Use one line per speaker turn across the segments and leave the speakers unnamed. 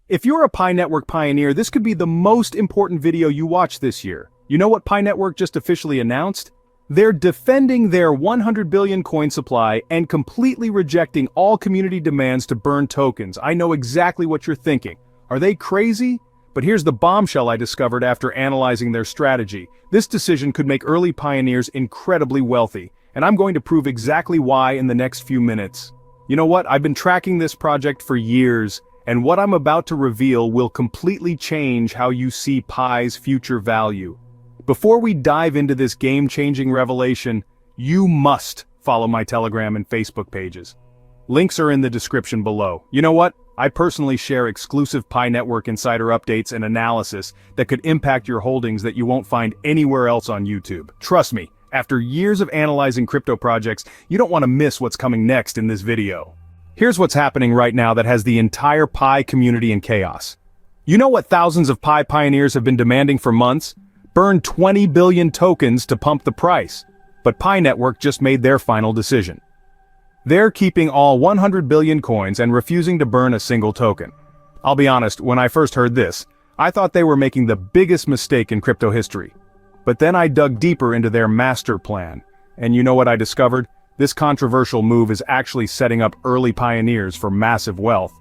If you're a Pi Network pioneer, this could be the most important video you watch this year. You know what Pi Network just officially announced? They're defending their 100 billion coin supply and completely rejecting all community demands to burn tokens. I know exactly what you're thinking. Are they crazy? But here's the bombshell I discovered after analyzing their strategy. This decision could make early pioneers incredibly wealthy, and I'm going to prove exactly why in the next few minutes. You know what? I've been tracking this project for years, and what I'm about to reveal will completely change how you see Pi's future value. Before we dive into this game-changing revelation, you must follow my Telegram and Facebook pages. Links are in the description below. You know what? I personally share exclusive Pi Network insider updates and analysis that could impact your holdings that you won't find anywhere else on YouTube. Trust me, after years of analyzing crypto projects, you don't want to miss what's coming next in this video. Here's what's happening right now that has the entire Pi community in chaos. You know what thousands of Pi pioneers have been demanding for months? Burn 20 billion tokens to pump the price. But Pi Network just made their final decision. They're keeping all 100 billion coins and refusing to burn a single token. I'll be honest, when I first heard this, I thought they were making the biggest mistake in crypto history. But then I dug deeper into their master plan. And you know what I discovered? This controversial move is actually setting up early pioneers for massive wealth.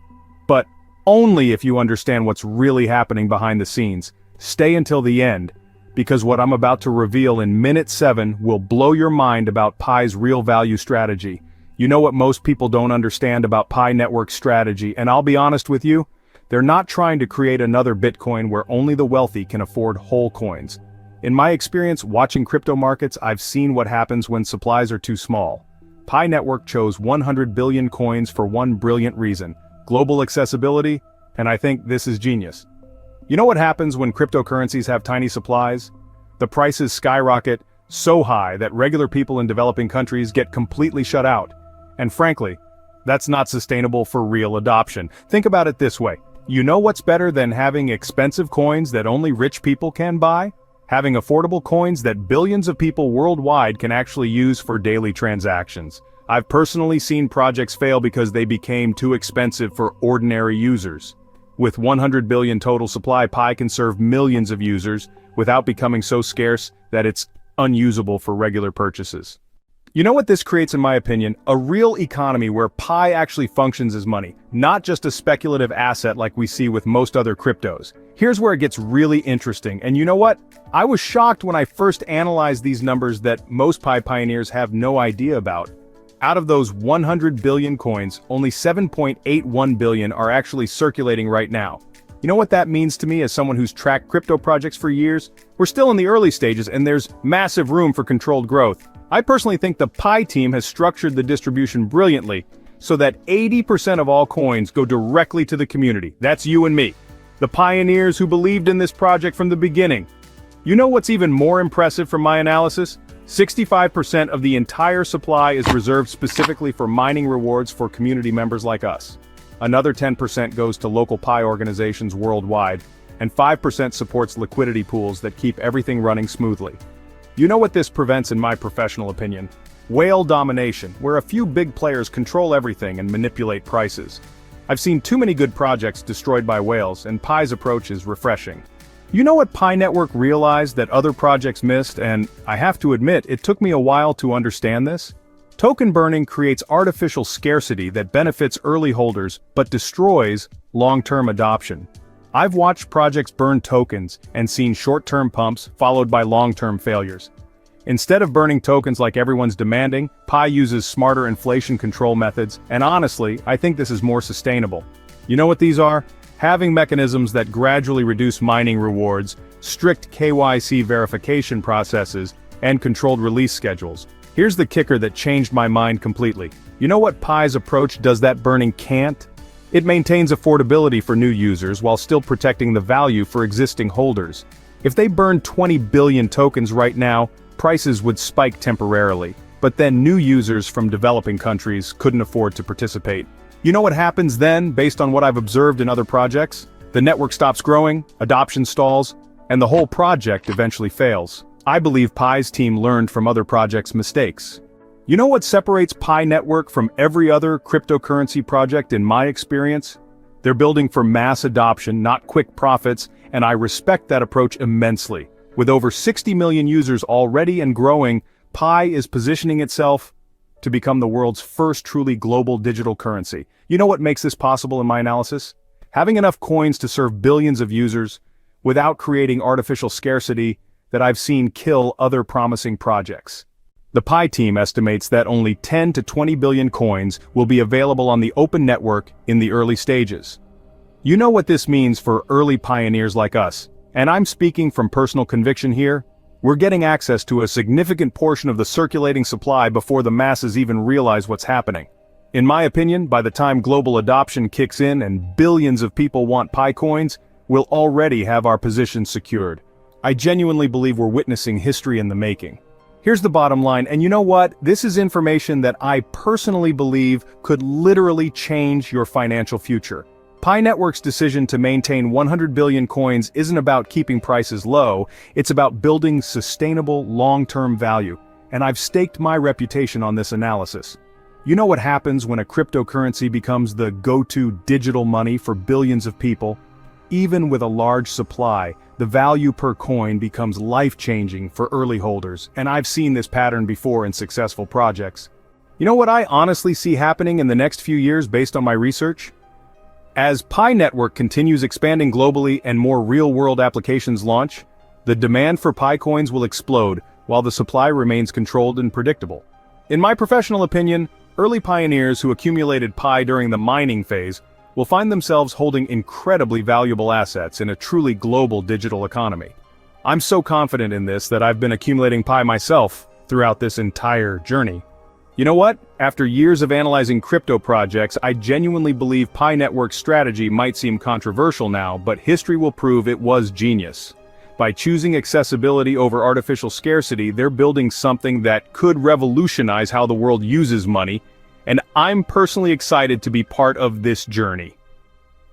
But only if you understand what's really happening behind the scenes. Stay until the end, because what I'm about to reveal in minute 7 will blow your mind about Pi's real value strategy. You know what most people don't understand about Pi Network's strategy, and I'll be honest with you, they're not trying to create another Bitcoin where only the wealthy can afford whole coins. In my experience watching crypto markets, I've seen what happens when supplies are too small. Pi Network chose 100 billion coins for one brilliant reason: global accessibility, and I think this is genius. You know what happens when cryptocurrencies have tiny supplies? The prices skyrocket so high that regular people in developing countries get completely shut out. And frankly, that's not sustainable for real adoption. Think about it this way. You know what's better than having expensive coins that only rich people can buy? Having affordable coins that billions of people worldwide can actually use for daily transactions. I've personally seen projects fail because they became too expensive for ordinary users. With 100 billion total supply, Pi can serve millions of users without becoming so scarce that it's unusable for regular purchases. You know what this creates, in my opinion? A real economy where Pi actually functions as money, not just a speculative asset like we see with most other cryptos. Here's where it gets really interesting, and you know what? I was shocked when I first analyzed these numbers that most Pi pioneers have no idea about. Out of those 100 billion coins, only 7.81 billion are actually circulating right now. You know what that means to me as someone who's tracked crypto projects for years? We're still in the early stages and there's massive room for controlled growth. I personally think the Pi team has structured the distribution brilliantly so that 80% of all coins go directly to the community. That's you and me. The pioneers who believed in this project from the beginning. You know what's even more impressive from my analysis? 65% of the entire supply is reserved specifically for mining rewards for community members like us. Another 10% goes to local Pi organizations worldwide, and 5% supports liquidity pools that keep everything running smoothly. You know what this prevents, in my professional opinion? Whale domination, where a few big players control everything and manipulate prices. I've seen too many good projects destroyed by whales, and Pi's approach is refreshing. You know what Pi Network realized that other projects missed, and I have to admit, it took me a while to understand this? Token burning creates artificial scarcity that benefits early holders but destroys long-term adoption. I've watched projects burn tokens and seen short-term pumps followed by long-term failures. Instead of burning tokens like everyone's demanding, Pi uses smarter inflation control methods, and honestly, I think this is more sustainable. You know what these are? Having mechanisms that gradually reduce mining rewards, strict KYC verification processes, and controlled release schedules. Here's the kicker that changed my mind completely. You know what Pi's approach does that burning can't? It maintains affordability for new users while still protecting the value for existing holders. If they burned 20 billion tokens right now, prices would spike temporarily, but then new users from developing countries couldn't afford to participate. You know what happens then, based on what I've observed in other projects? The network stops growing, adoption stalls, and the whole project eventually fails. I believe Pi's team learned from other projects' mistakes. You know what separates Pi Network from every other cryptocurrency project in my experience? They're building for mass adoption, not quick profits, and I respect that approach immensely. With over 60 million users already and growing, Pi is positioning itself to become the world's first truly global digital currency. You know what makes this possible in my analysis? Having enough coins to serve billions of users without creating artificial scarcity that I've seen kill other promising projects. The Pi team estimates that only 10 to 20 billion coins will be available on the open network in the early stages. You know what this means for early pioneers like us, and I'm speaking from personal conviction here. We're getting access to a significant portion of the circulating supply before the masses even realize what's happening. In my opinion, by the time global adoption kicks in and billions of people want Pi coins, we'll already have our position secured. I genuinely believe we're witnessing history in the making. Here's the bottom line, and you know what? This is information that I personally believe could literally change your financial future. Pi Network's decision to maintain 100 billion coins isn't about keeping prices low, it's about building sustainable, long-term value. And I've staked my reputation on this analysis. You know what happens when a cryptocurrency becomes the go-to digital money for billions of people? Even with a large supply, the value per coin becomes life-changing for early holders, and I've seen this pattern before in successful projects. You know what I honestly see happening in the next few years based on my research? As Pi Network continues expanding globally and more real-world applications launch, the demand for Pi coins will explode while the supply remains controlled and predictable. In my professional opinion, early pioneers who accumulated Pi during the mining phase will find themselves holding incredibly valuable assets in a truly global digital economy. I'm so confident in this that I've been accumulating Pi myself throughout this entire journey. You know what? After years of analyzing crypto projects, I genuinely believe Pi Network's strategy might seem controversial now, but history will prove it was genius. By choosing accessibility over artificial scarcity, they're building something that could revolutionize how the world uses money, and I'm personally excited to be part of this journey.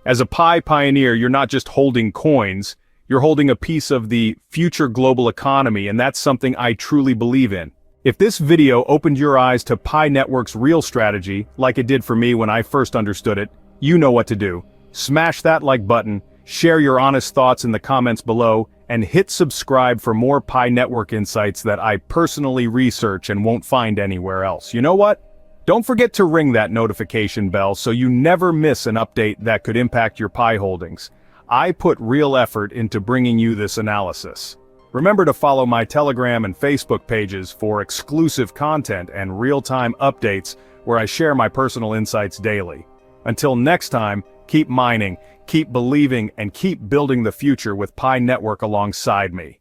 As a Pi pioneer, you're not just holding coins, you're holding a piece of the future global economy, and that's something I truly believe in. If this video opened your eyes to Pi Network's real strategy, like it did for me when I first understood it, you know what to do. Smash that like button, share your honest thoughts in the comments below, and hit subscribe for more Pi Network insights that I personally research and won't find anywhere else. You know what? Don't forget to ring that notification bell so you never miss an update that could impact your Pi holdings. I put real effort into bringing you this analysis. Remember to follow my Telegram and Facebook pages for exclusive content and real-time updates where I share my personal insights daily. Until next time, keep mining, keep believing, and keep building the future with Pi Network alongside me.